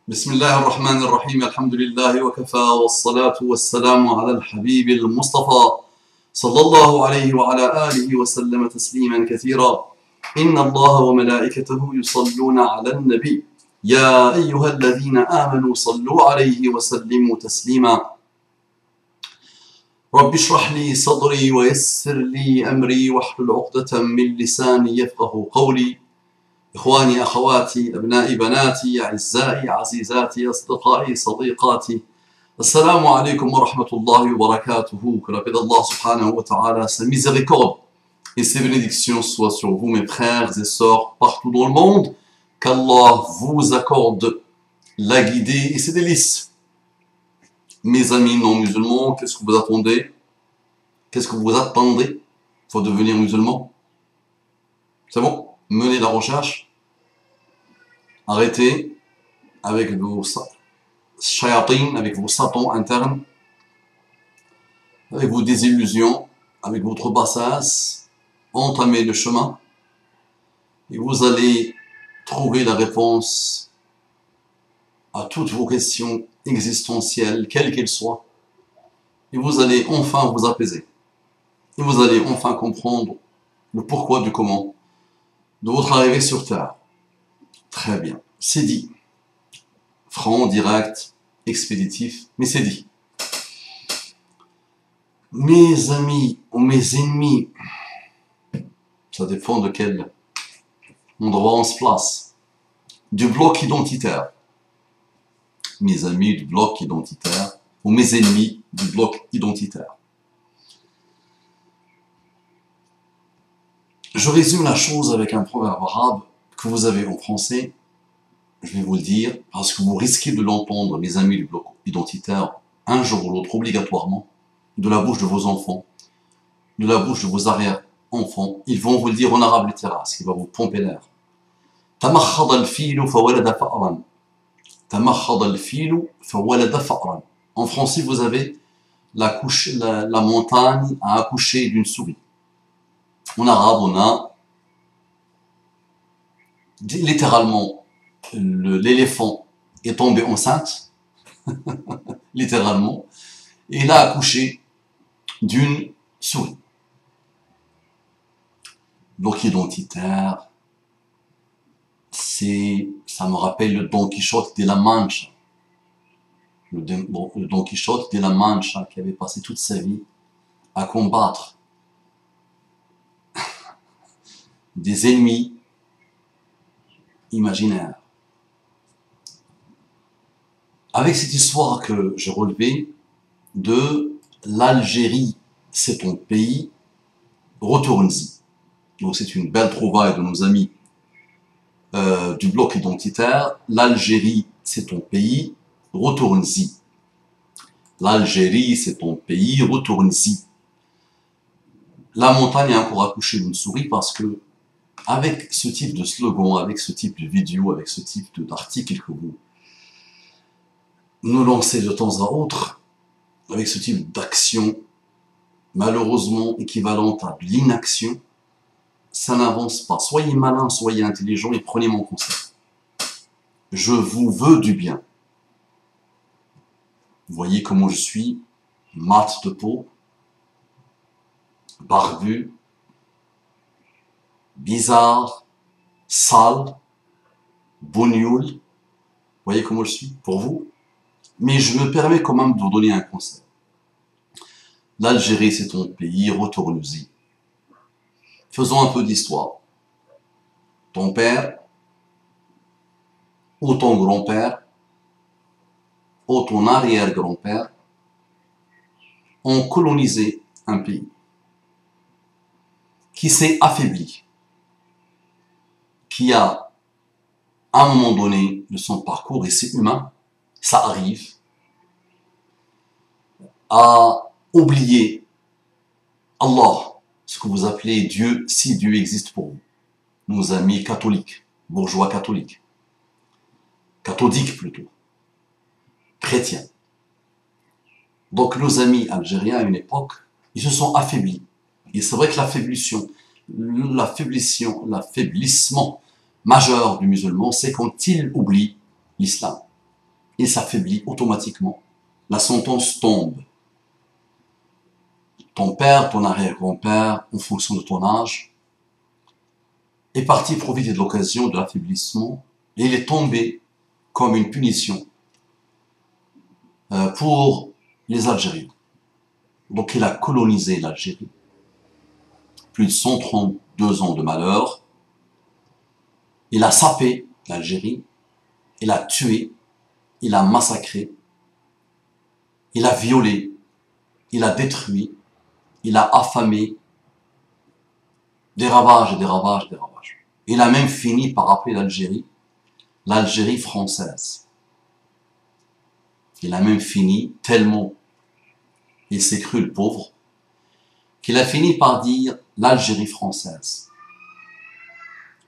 بسم الله الرحمن الرحيم الحمد لله وكفى والصلاة والسلام على الحبيب المصطفى صلى الله عليه وعلى آله وسلم تسليما كثيرا إن الله وملائكته يصلون على النبي يا أيها الذين آمنوا صلوا عليه وسلموا تسليما رب اشرح لي صدري ويسر لي أمري واحلل عقدة من لساني يفقه قولي إخواني أخواتي أبنائي بناتي أعزائي عزيزاتي أصدقائي صديقاتي السلام عليكم ورحمة الله وبركاته. Que la paix d'Allah subhanahu wa ta'ala, sa miséricorde et ses bénédictions soient sur vous mes frères et sœurs partout dans le monde. Qu'Allah vous accorde la guidée et ses délices. Mes amis non musulmans, qu'est-ce que vous attendez? Qu'est-ce que vous attendez pour devenir musulman? C'est bon? Menez la recherche, arrêtez avec vos shayatin, avec vos satans internes, avec vos désillusions, avec votre bassesse, entamez le chemin et vous allez trouver la réponse à toutes vos questions existentielles, quelles qu'elles soient, et vous allez enfin vous apaiser, et vous allez enfin comprendre le pourquoi du comment de votre arrivée sur Terre. Très bien, c'est dit. Franc, direct, expéditif, mais c'est dit. Mes amis ou mes ennemis, ça dépend de quel endroit on se place, du bloc identitaire. Mes amis du bloc identitaire ou mes ennemis du bloc identitaire. Je résume la chose avec un proverbe arabe que vous avez en français. Je vais vous le dire, parce que vous risquez de l'entendre, mes amis du bloc identitaire, un jour ou l'autre, obligatoirement, de la bouche de vos enfants, de la bouche de vos arrière-enfants. Ils vont vous le dire en arabe littéral, ce qui va vous pomper l'air. تمخض الفيل فولد فأرا. تمخض الفيل فولد فأرا. En français, vous avez la montagne a accouché d'une souris. En arabe, on a littéralement l'éléphant est tombé enceinte, littéralement, et il a accouché d'une souris. Bloc identitaire, ça me rappelle le Don Quichotte de la Mancha. Le Don Quichotte de la Mancha qui avait passé toute sa vie à combattre des ennemis imaginaires. Avec cette histoire que je relevais de l'Algérie, c'est ton pays, retourne-y. Donc c'est une belle trouvaille de nos amis du bloc identitaire. L'Algérie, c'est ton pays, retourne-y. L'Algérie, c'est ton pays, retourne-y. La montagne a encore accouché d'une souris parce que avec ce type de slogan, avec ce type de vidéo, avec ce type d'article que vous nous lancez de temps à autre, avec ce type d'action malheureusement équivalente à de l'inaction, ça n'avance pas. Soyez malin, soyez intelligent et prenez mon conseil. Je vous veux du bien. Vous voyez comment je suis, mat de peau, barbu, bizarre, sale, bougnoule. Vous voyez comment je suis pour vous? Mais je me permets quand même de vous donner un conseil. L'Algérie, c'est ton pays, retourne-y. Faisons un peu d'histoire. Ton père, ou ton grand-père, ou ton arrière-grand-père, ont colonisé un pays qui s'est affaibli, qui a, à un moment donné de son parcours, et c'est humain, ça arrive, à oublier Allah, ce que vous appelez Dieu, si Dieu existe pour vous. Nos amis catholiques, bourgeois catholiques, cathodiques plutôt, chrétiens. Donc nos amis algériens à une époque, ils se sont affaiblis. Et c'est vrai que l'affaiblissement majeur du musulman, c'est quand il oublie l'islam. il s'affaiblit automatiquement. La sentence tombe. Ton père, ton arrière-grand-père, en fonction de ton âge, est parti profiter de l'occasion de l'affaiblissement et il est tombé comme une punition pour les Algériens. Donc il a colonisé l'Algérie. Plus de 132 ans de malheur. Il a sapé l'Algérie. Il a tué. Il a massacré. Il a violé. Il a détruit. Il a affamé. Des ravages et des ravages et des ravages. Il a même fini par appeler l'Algérie française. Il a même fini, tellement il s'est cru le pauvre, qu'il a fini par dire l'Algérie française.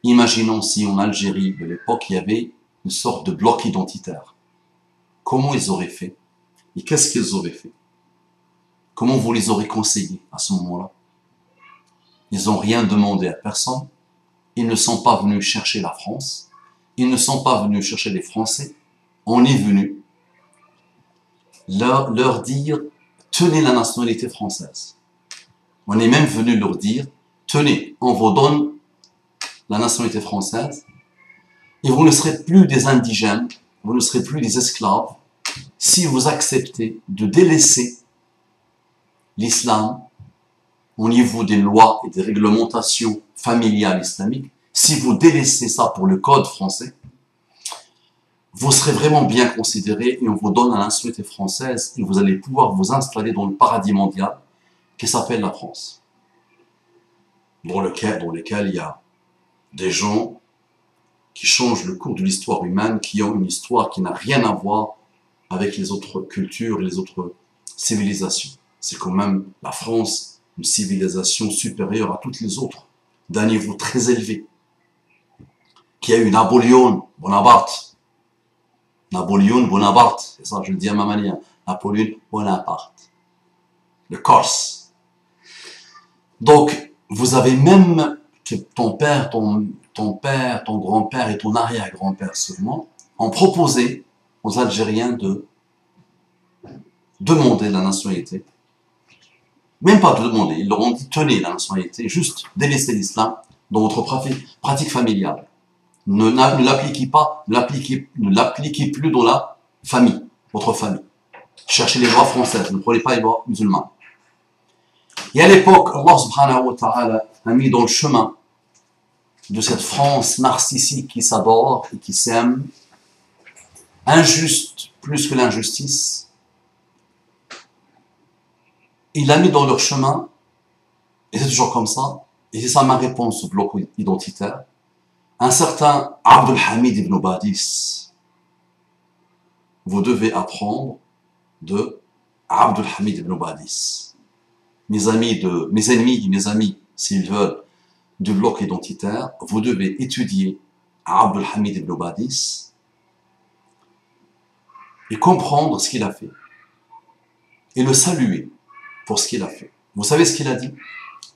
Imaginons si en Algérie de l'époque il y avait une sorte de bloc identitaire. Comment ils auraient fait? Et qu'est-ce qu'ils auraient fait? Comment vous les aurez conseillés à ce moment-là? Ils n'ont rien demandé à personne. Ils ne sont pas venus chercher la France. Ils ne sont pas venus chercher les Français. On est venu leur dire tenez la nationalité française. On est même venu leur dire tenez, on vous donne la nationalité française et vous ne serez plus des indigènes, vous ne serez plus des esclaves si vous acceptez de délaisser l'islam au niveau des lois et des réglementations familiales islamiques. Si vous délaissez ça pour le code français, vous serez vraiment bien considéré et on vous donne la nationalité française et vous allez pouvoir vous installer dans le paradis mondial qui s'appelle la France. Dans lequel il y a des gens qui changent le cours de l'histoire humaine, qui ont une histoire qui n'a rien à voir avec les autres cultures, les autres civilisations. C'est quand même la France, une civilisation supérieure à toutes les autres, d'un niveau très élevé, qui a eu Napoléon Bonaparte. Napoléon Bonaparte, c'est ça, je le dis à ma manière. Napoléon Bonaparte. Le Corse. Donc, vous avez même que ton père, ton grand-père et ton arrière-grand-père seulement ont proposé aux Algériens de demander la nationalité. Même pas de demander, ils leur ont dit tenez la nationalité, juste délaissez l'islam dans votre pratique familiale. Ne l'appliquez pas, ne l'appliquez plus dans la famille, votre famille. Cherchez les lois françaises, ne prenez pas les lois musulmanes. Et à l'époque, Allah subhanahu wa ta'ala a mis dans le chemin de cette France narcissique qui s'adore et qui s'aime, injuste plus que l'injustice, il l'a mis dans leur chemin, et c'est toujours comme ça, et c'est ça ma réponse au bloc identitaire. Un certain Abdul Hamid ibn Badis, vous devez apprendre de Abdul Hamid ibn Badis. Mes ennemis, s'ils veulent, du bloc identitaire, vous devez étudier Abdul Hamid ibn Badis et comprendre ce qu'il a fait et le saluer pour ce qu'il a fait. Vous savez ce qu'il a dit,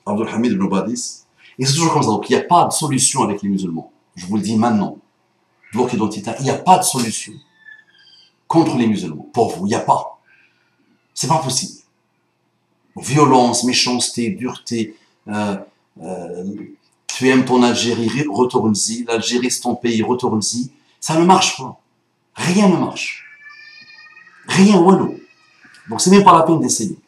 Abdul Hamid ibn Badis? Et c'est toujours comme ça, donc il n'y a pas de solution avec les musulmans. Je vous le dis maintenant, bloc identitaire, il n'y a pas de solution contre les musulmans. Pour vous, il n'y a pas. C'est pas possible. Violence, méchanceté, dureté, tu aimes ton Algérie, retourne-y, l'Algérie c'est ton pays, retourne-y. Ça ne marche pas. Rien ne marche. Rien, wallo. Donc c'est même pas la peine d'essayer.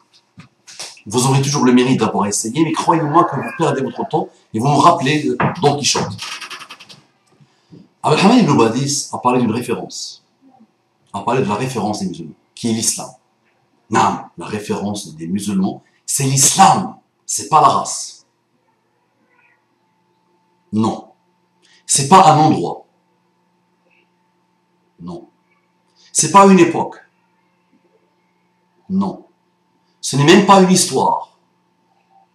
Vous aurez toujours le mérite d'avoir essayé, mais croyez-moi que vous perdez votre temps et vous me rappelez de Don Quichotte. Abdul Hamid ibn Badis a parlé d'une référence. A parlé de la référence des musulmans, qui est l'islam. Non, la référence des musulmans, c'est l'islam, c'est pas la race. Non. C'est pas un endroit. Non. C'est pas une époque. Non. Ce n'est même pas une histoire.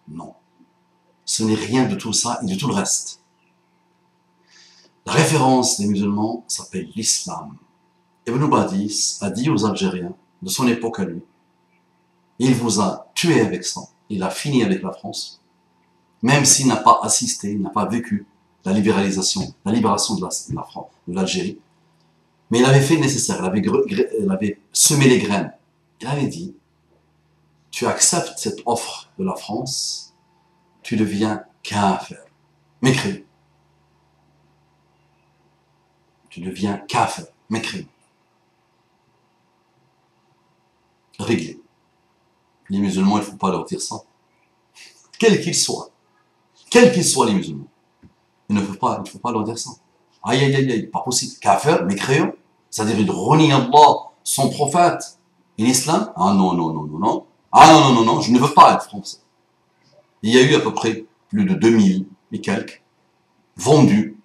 Non. Ce n'est rien de tout ça et de tout le reste. La référence des musulmans s'appelle l'islam. Ibn Badis a dit aux Algériens de son époque à lui, il vous a tué avec ça, il a fini avec la France, même s'il n'a pas assisté, il n'a pas vécu la libération de l'Algérie. Mais il avait fait le nécessaire, il avait semé les graines. Il avait dit, tu acceptes cette offre de la France, tu deviens kafir, mécréant. Tu deviens kafir, mécréant. Réglé. Les musulmans, il ne faut pas leur dire ça. Quels qu'ils soient les musulmans, il ne faut pas leur dire ça. Aïe, aïe, aïe, aïe, pas possible. Kafir, mécréant, c'est-à-dire il renie Allah, son prophète et l'islam. Ah non, non, non, non, non. Ah non, non, non, non, je ne veux pas être français. Il y a eu à peu près plus de 2000 et quelques vendus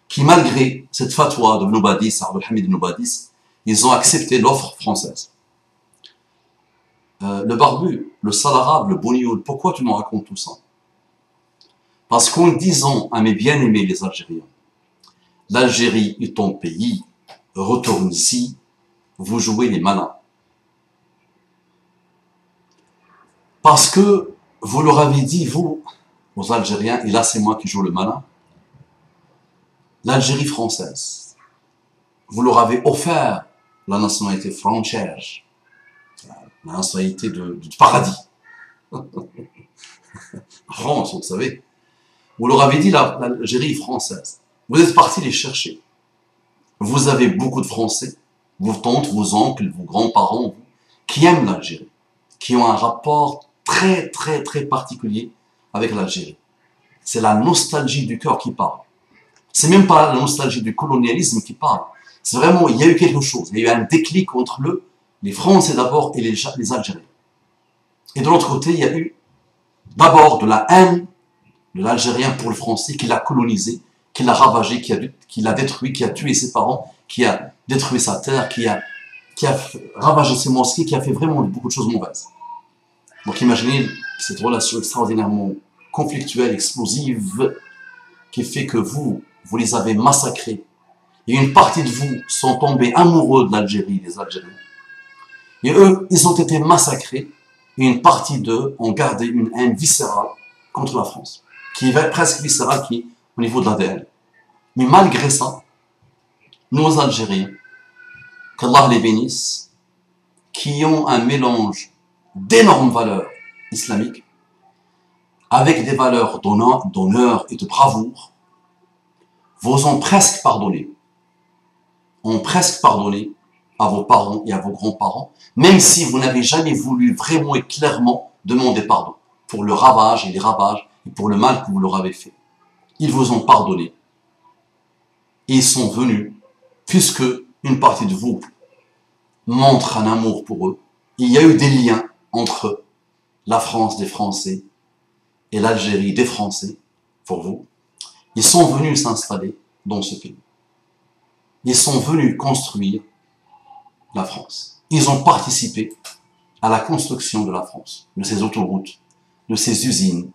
qui, malgré cette fatwa de Nobadis, Abdelhamid Nobadis, ils ont accepté l'offre française. Le barbu, le sale arabe, le bonioul, pourquoi tu nous racontes tout ça? Parce qu'en disant à mes bien-aimés les Algériens, l'Algérie est ton pays, retourne ici, vous jouez les malins. Parce que vous leur avez dit, vous, aux Algériens, et là c'est moi qui joue le malin, l'Algérie française, vous leur avez offert la nationalité française, la nationalité du paradis. France, vous savez. Vous leur avez dit l'Algérie française. Vous êtes partis les chercher. Vous avez beaucoup de Français, vos tantes, vos oncles, vos grands-parents, qui aiment l'Algérie, qui ont un rapport très, très, très particulier avec l'Algérie. C'est la nostalgie du cœur qui parle. C'est même pas la nostalgie du colonialisme qui parle. C'est vraiment, il y a eu quelque chose. Il y a eu un déclic entre les Français d'abord et les Algériens. Et de l'autre côté, il y a eu d'abord de la haine de l'Algérien pour le Français qui l'a colonisé, qui l'a ravagé, qui l'a détruit, qui a tué ses parents, qui a détruit sa terre, qui a ravagé ses mosquées, qui a fait vraiment beaucoup de choses mauvaises. Donc imaginez cette relation extraordinairement conflictuelle, explosive, qui fait que vous les avez massacrés. Et une partie de vous sont tombés amoureux de l'Algérie, des Algériens. Et eux, ils ont été massacrés, et une partie d'eux ont gardé une haine viscérale contre la France, qui est presque viscérale, qui est au niveau de l'ADN. Mais malgré ça, nos Algériens, qu'Allah les bénisse, qui ont un mélange d'énormes valeurs islamiques, avec des valeurs d'honneur et de bravoure, vous ont presque pardonné. Ont presque pardonné à vos parents et à vos grands-parents, même si vous n'avez jamais voulu vraiment et clairement demander pardon pour le ravage et les ravages et pour le mal que vous leur avez fait. Ils vous ont pardonné. Et ils sont venus, puisque une partie de vous montre un amour pour eux. Il y a eu des liens entre la France des Français et l'Algérie des Français, pour vous. Ils sont venus s'installer dans ce pays. Ils sont venus construire la France. Ils ont participé à la construction de la France, de ses autoroutes, de ses usines,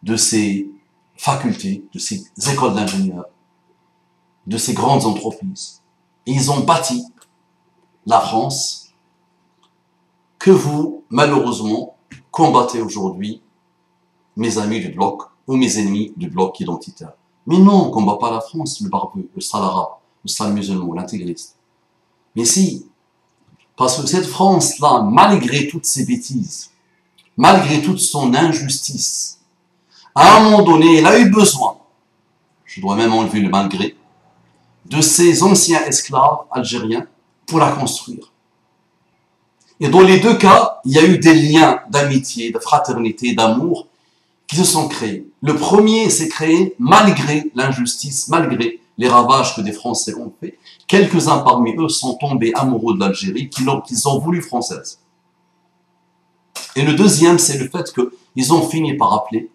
de ses facultés, de ses écoles d'ingénieurs, de ces grandes entreprises. Et ils ont bâti la France que vous, malheureusement, combattez aujourd'hui, mes amis du bloc ou mes ennemis du bloc identitaire. Mais non, on ne combat pas la France, le barbu, le sale arabe, le sale musulman, l'intégriste. Mais si, parce que cette France-là, malgré toutes ses bêtises, malgré toute son injustice, à un moment donné, elle a eu besoin, je dois même enlever le malgré, de ces anciens esclaves algériens pour la construire. Et dans les deux cas, il y a eu des liens d'amitié, de fraternité, d'amour qui se sont créés. Le premier s'est créé malgré l'injustice, malgré les ravages que des Français ont fait. Quelques-uns parmi eux sont tombés amoureux de l'Algérie, qu'ils ont voulu française. Et le deuxième, c'est le fait qu'ils ont fini par appeler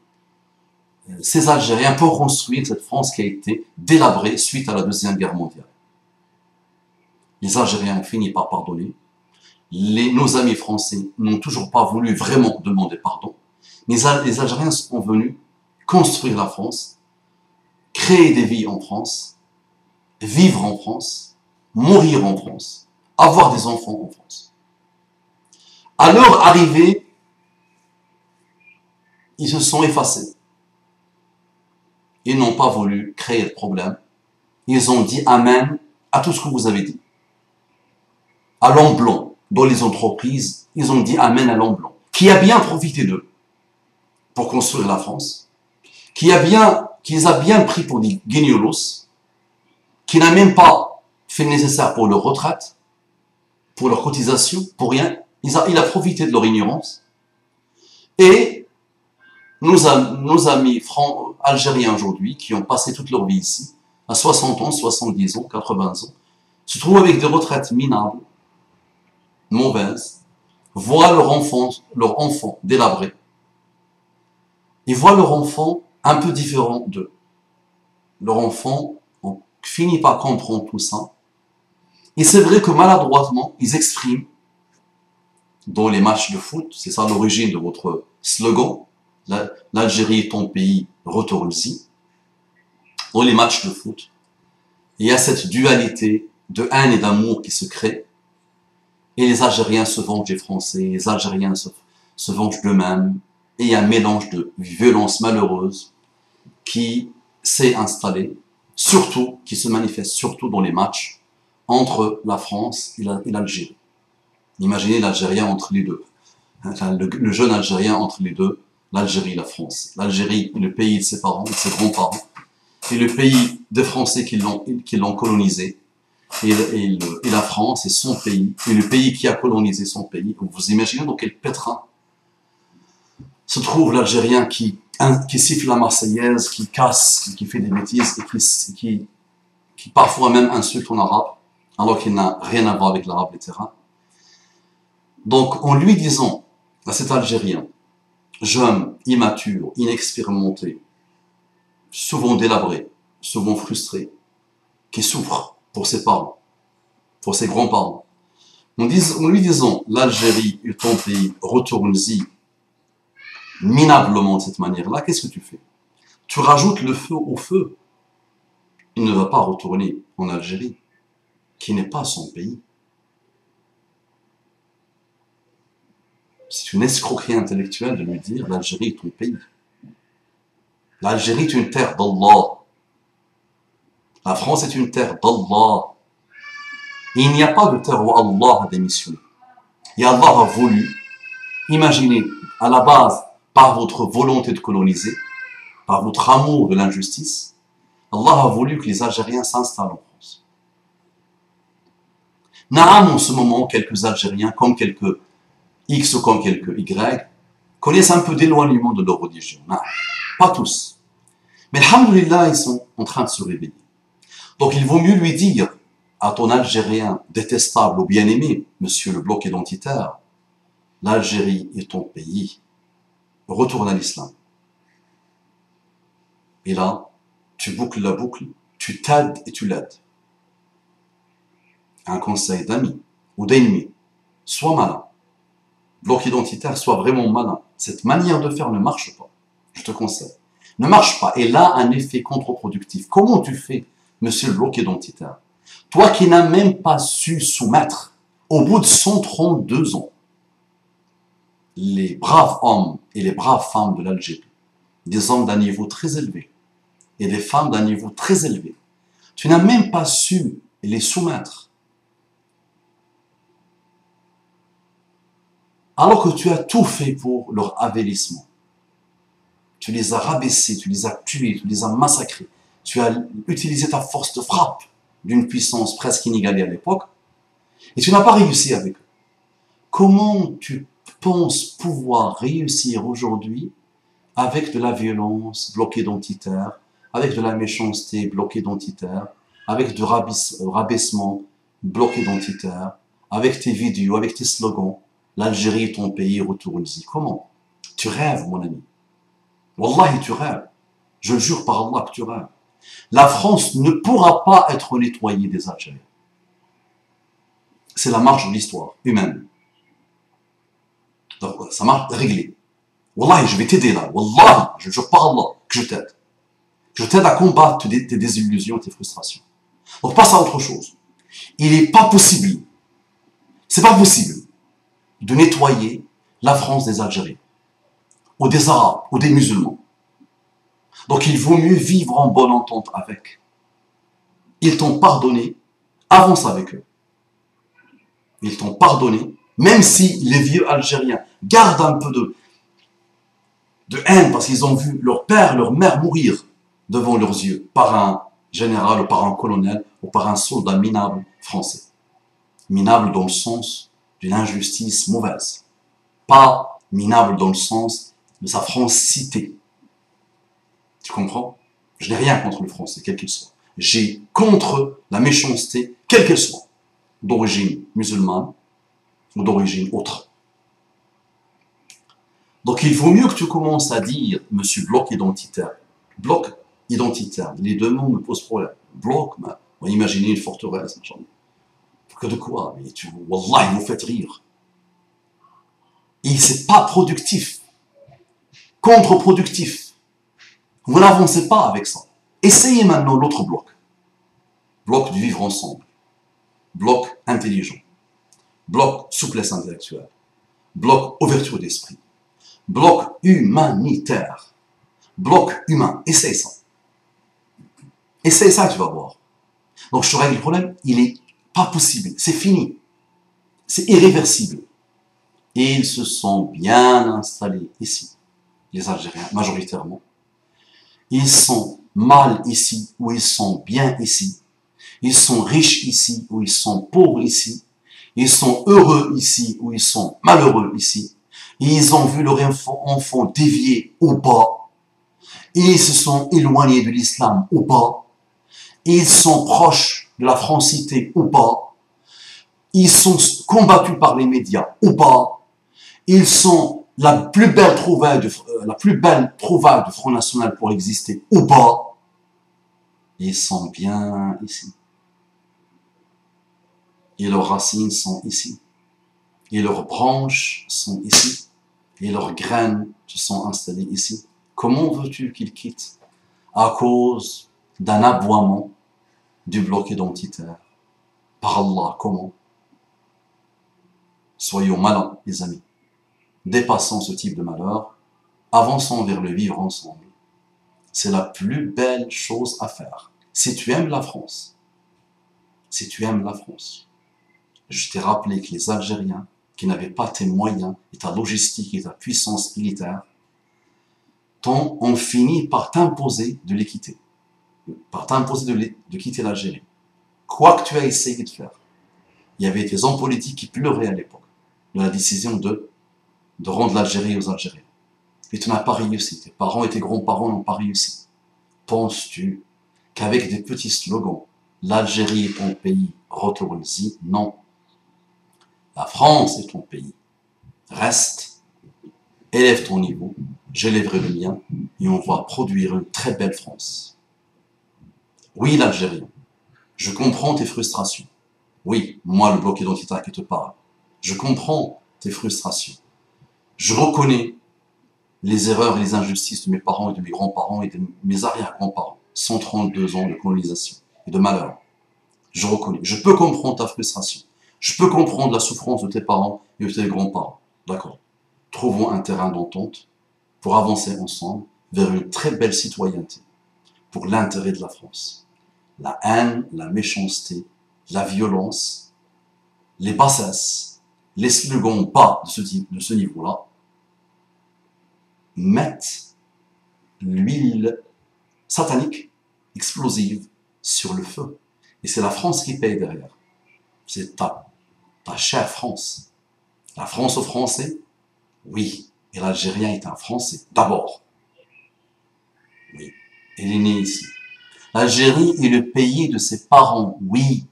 ces Algériens pour construire cette France qui a été délabrée suite à la Deuxième Guerre mondiale. Les Algériens ont fini par pardonner. Nos amis français n'ont toujours pas voulu vraiment demander pardon. Mais les Algériens sont venus construire la France, créer des vies en France, vivre en France, mourir en France, avoir des enfants en France. À leur arrivée, ils se sont effacés. Ils n'ont pas voulu créer de problème. Ils ont dit Amen à tout ce que vous avez dit. À l'homme blanc, dans les entreprises, ils ont dit amen à l'homme blanc, qui a bien profité d'eux pour construire la France, qui les a bien pris pour des guignolos, qui n'a même pas fait le nécessaire pour leur retraite, pour leur cotisation, pour rien. Il a profité de leur ignorance. Et nos amis algériens aujourd'hui, qui ont passé toute leur vie ici, à 60 ans, 70 ans, 80 ans, se trouvent avec des retraites minables, mauvaises, voient leur enfant délabré, ils voient leur enfant un peu différent d'eux. Leur enfant finit par comprendre tout ça. Et c'est vrai que maladroitement, ils expriment dans les matchs de foot, c'est ça l'origine de votre slogan, l'Algérie est ton pays, retourne-y. Dans les matchs de foot, il y a cette dualité de haine et d'amour qui se crée. Et les Algériens se vengent des Français, les Algériens se vengent d'eux-mêmes. Et il y a un mélange de violence malheureuse qui s'est installé, surtout, qui se manifeste surtout dans les matchs entre la France et l'Algérie. Imaginez l'Algérien entre les deux. Enfin, le jeune Algérien entre les deux, l'Algérie et la France. L'Algérie est le pays de ses parents, de ses grands-parents, et le pays des Français qui l'ont colonisé. Et la France est son pays, et le pays qui a colonisé son pays. Vous imaginez dans quel pétrin se trouve l'Algérien qui siffle la Marseillaise, qui casse, qui fait des bêtises, et qui parfois même insulte en arabe, alors qu'il n'a rien à voir avec l'arabe, etc. Donc, en lui disant à cet Algérien, jeune, immature, inexpérimenté, souvent délabré, souvent frustré, qui souffre pour ses parents, pour ses grands-parents, en lui disant, l'Algérie est ton pays, retourne-y, minablement de cette manière-là, qu'est-ce que tu fais? Tu rajoutes le feu au feu. Il ne va pas retourner en Algérie, qui n'est pas son pays. C'est une escroquerie intellectuelle de lui dire l'Algérie est ton pays. L'Algérie est une terre d'Allah. La France est une terre d'Allah. Il n'y a pas de terre où Allah a démissionné. Et Allah a voulu, imaginez, à la base, par votre volonté de coloniser, par votre amour de l'injustice, Allah a voulu que les Algériens s'installent en France. Naam, en ce moment, quelques Algériens, comme quelques X ou comme quelques Y, connaissent un peu d'éloignement de leur religion. Non, pas tous. Mais alhamdoulilah, ils sont en train de se réveiller. Donc il vaut mieux lui dire à ton Algérien détestable ou bien-aimé, monsieur le bloc identitaire, l'Algérie est ton pays. Retourne à l'islam. Et là, tu boucles la boucle, tu t'aides et tu l'aides. Un conseil d'amis ou d'ennemis, sois malin. Bloc identitaire, sois vraiment malin. Cette manière de faire ne marche pas. Je te conseille. Ne marche pas. Et là, un effet contre-productif. Comment tu fais, monsieur le bloc identitaire? Toi qui n'as même pas su soumettre, au bout de 132 ans, les braves hommes et les braves femmes de l'Algérie, des hommes d'un niveau très élevé et des femmes d'un niveau très élevé, tu n'as même pas su les soumettre. Alors que tu as tout fait pour leur avélissement. Tu les as rabaissés, tu les as tués, tu les as massacrés. Tu as utilisé ta force de frappe d'une puissance presque inégalée à l'époque et tu n'as pas réussi avec eux. Comment tu penses pouvoir réussir aujourd'hui avec de la violence, bloc identitaire, avec de la méchanceté, bloc identitaire, avec du rabaissement, bloc identitaire, avec tes vidéos, avec tes slogans, l'Algérie est ton pays, retourne-y. Comment? Tu rêves, mon ami. Wallahi, tu rêves. Je jure par Allah que tu rêves. La France ne pourra pas être nettoyée des Algériens. C'est la marche de l'histoire humaine. Donc, ça marche réglé. Wallahi, je vais t'aider là. Wallahi, je jure par Allah que je t'aide. Je t'aide à combattre tes désillusions, tes frustrations. Donc, passe à autre chose. Il n'est pas possible, c'est pas possible de nettoyer la France des Algériens, ou des Arabes, ou des musulmans. Donc, il vaut mieux vivre en bonne entente avec. Ils t'ont pardonné, avance avec eux. Ils t'ont pardonné, même si les vieux Algériens gardent un peu de haine parce qu'ils ont vu leur père, leur mère mourir devant leurs yeux par un général ou par un colonel ou par un soldat minable français. Minable dans le sens d'une injustice mauvaise. Pas minable dans le sens de sa francité. Tu comprends? Je n'ai rien contre le français, quel qu'il soit. J'ai contre la méchanceté, quelle qu'elle soit, d'origine musulmane ou d'origine autre. Donc il vaut mieux que tu commences à dire, monsieur bloc identitaire. Bloc identitaire, les deux mots me posent problème. Bloc, on va imaginer une forteresse. Que de quoi? Mais Wallah, vous faites rire. Et c'est pas productif. Contre-productif. Vous n'avancez pas avec ça. Essayez maintenant l'autre bloc. Bloc du vivre ensemble. Bloc intelligent. Bloc souplesse intellectuelle. Bloc ouverture d'esprit. Bloc humanitaire. Bloc humain. Essaye ça. Essaye ça, tu vas voir. Donc je te règle le problème, il est pas possible. C'est fini. C'est irréversible. Et ils se sont bien installés ici, les Algériens, majoritairement. Ils sont mal ici, ou ils sont bien ici. Ils sont riches ici, ou ils sont pauvres ici. Ils sont heureux ici, ou ils sont malheureux ici. Et ils ont vu leur enfant dévier au bas. Et ils se sont éloignés de l'islam au bas. Et ils sont proches de la francité au bas. Ils sont combattus par les médias au bas. Ils sont la plus belle trouvaille de Front National pour exister au bas. Ils sont bien ici. Et leurs racines sont ici. Et leurs branches sont ici. Et leurs graines se sont installées ici. Comment veux-tu qu'ils quittent? À cause d'un aboiement du bloc identitaire. Par Allah, comment? Soyons malins, les amis. Dépassons ce type de malheur. Avançons vers le vivre ensemble. C'est la plus belle chose à faire. Si tu aimes la France, je t'ai rappelé que les Algériens, qui n'avaient pas tes moyens, et ta logistique et ta puissance militaire, ont fini par t'imposer de les quitter. Par t'imposer de quitter l'Algérie. Quoi que tu as essayé de faire. Il y avait des hommes politiques qui pleuraient à l'époque de la décision de rendre l'Algérie aux Algériens. Et tu n'as pas réussi. Tes parents et tes grands-parents n'ont pas réussi. Penses-tu qu'avec des petits slogans, l'Algérie est ton pays, retourne-y? Non. La France est ton pays. Reste, élève ton niveau, j'élèverai le mien, et on va produire une très belle France. Oui, l'Algérien, je comprends tes frustrations. Oui, moi, le bloc identitaire qui te parle. Je comprends tes frustrations. Je reconnais les erreurs et les injustices de mes parents et de mes grands-parents et de mes arrière-grands-parents. 132 ans de colonisation et de malheur. Je reconnais. Je peux comprendre ta frustration. Je peux comprendre la souffrance de tes parents et de tes grands-parents. D'accord. Trouvons un terrain d'entente pour avancer ensemble vers une très belle citoyenneté pour l'intérêt de la France. La haine, la méchanceté, la violence, les bassesses, les slogans bas de ce niveau-là mettent l'huile satanique, explosive, sur le feu. Et c'est la France qui paye derrière. C'est ta chère France. La France aux Français, oui. Et l'Algérien est un Français, d'abord. Oui. Il est né ici. L'Algérie est le pays de ses parents, oui.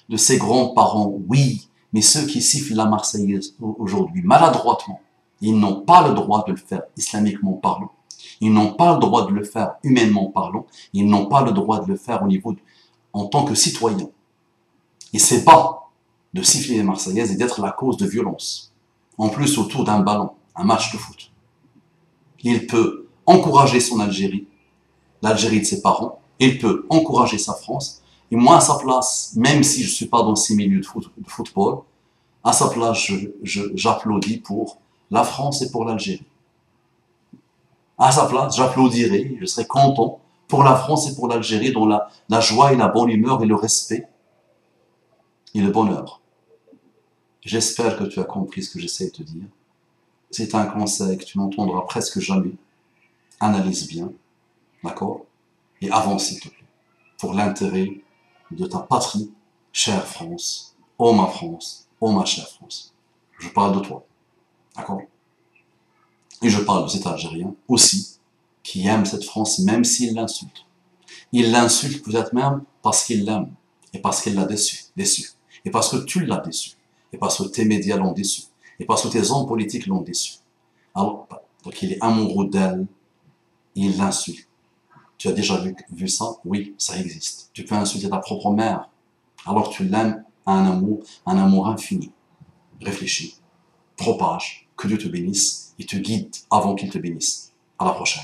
De ses grands-parents, oui. Mais ceux qui sifflent la Marseillaise aujourd'hui, maladroitement, ils n'ont pas le droit de le faire islamiquement parlant. Ils n'ont pas le droit de le faire humainement parlant. Ils n'ont pas le droit de le faire en tant que citoyens. Et c'est pas de siffler les Marseillaises et d'être la cause de violence. En plus, autour d'un ballon, un match de foot. Il peut encourager son Algérie, l'Algérie de ses parents. Il peut encourager sa France. Et moi, à sa place, même si je ne suis pas dans ces milieux de football, à sa place, j'applaudis pour la France et pour l'Algérie. À sa place, j'applaudirai, je serai content pour la France et pour l'Algérie, dont la joie et la bonne humeur et le respect et le bonheur. J'espère que tu as compris ce que j'essaie de te dire. C'est un conseil que tu n'entendras presque jamais. Analyse bien, d'accord? Et avance, s'il te plaît, pour l'intérêt de ta patrie, chère France, oh ma France, oh ma chère France. Je parle de toi, d'accord? Et je parle de cet Algérien aussi, qui aime cette France même s'il l'insulte. Il l'insulte peut-être même parce qu'il l'aime, et parce qu'il l'a déçu, et parce que tu l'as déçu, et parce que tes médias l'ont déçu, et parce que tes hommes politiques l'ont déçu. Alors, donc il est amoureux d'elle, il l'insulte. Tu as déjà vu ça? Oui, ça existe. Tu peux insulter ta propre mère, alors que tu l'aimes à un amour infini. Réfléchis, propage, que Dieu te bénisse, et te guide avant qu'il te bénisse. À la prochaine.